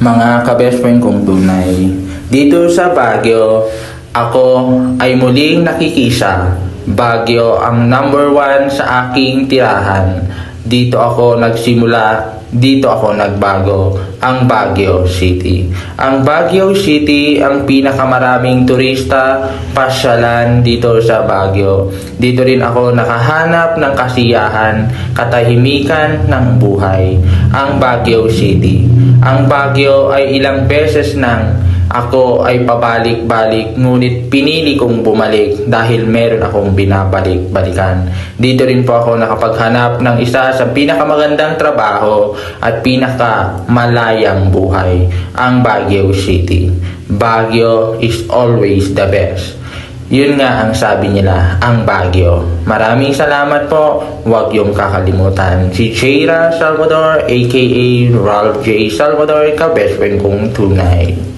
Mga ka-best friend kong tunay, dito sa Baguio, ako ay muling nakikisa. Baguio ang number 1 sa aking tirahan. Dito ako nagsimula, dito ako nagbago, ang Baguio City. Ang Baguio City ang pinakamaraming turista pasyalan dito sa Baguio. Dito rin ako nakahanap ng kasiyahan, katahimikan ng buhay. Ang Baguio City. Ang Baguio ay ilang beses nang ako ay pabalik-balik, ngunit pinili kong bumalik dahil meron akong binabalik-balikan. Dito rin po ako nakapaghanap ng isa sa pinakamagandang trabaho at pinakamalayang buhay, ang Baguio City. Baguio is always the best. Yun nga ang sabi nila, ang Baguio. Maraming salamat po. Huwag yung kakalimutan. Si Cheira Salvador, aka Ralph J. Salvador, ka-best friend kong tunay.